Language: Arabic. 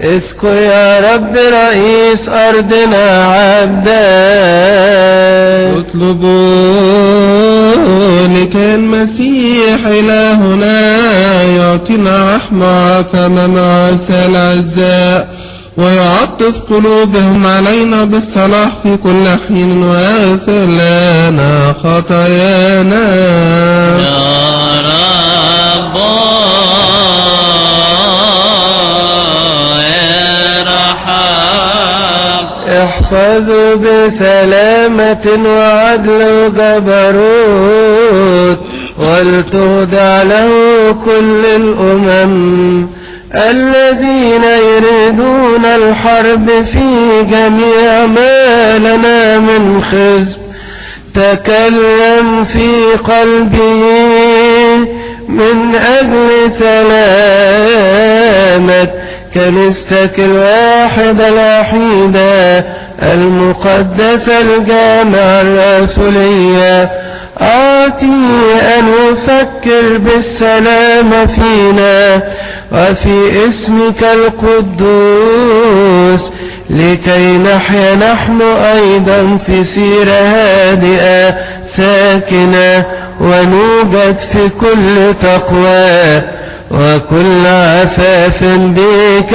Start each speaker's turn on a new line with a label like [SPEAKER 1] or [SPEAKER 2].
[SPEAKER 1] اذكر يا رب رئيس أرضنا عبدك.
[SPEAKER 2] اطلبوا لكي المسيح إلهنا يعطينا رحمة فمن عسى العزاء ويعطف قلوبهم علينا بالصلاح في كل حين ويغفر لنا خطايانا.
[SPEAKER 3] يا رب ارحم.
[SPEAKER 1] احفظوا بسلامة وعدل وجبروت ولتخضع له كل الأمم الذين يريدون الحرب في جميع ما لنا من خزي. تكلم في قلبه من أجل سلامة كنيستك الواحدة الوحيدة المقدسة الجامعة الرسولية. أعطي أن يفكر بالسلام فينا وفي اسمك القدوس لكي نحيا نحن أيضا في سيرة هادئة ساكنة ونوجد في كل تقوى وكل عفاف بك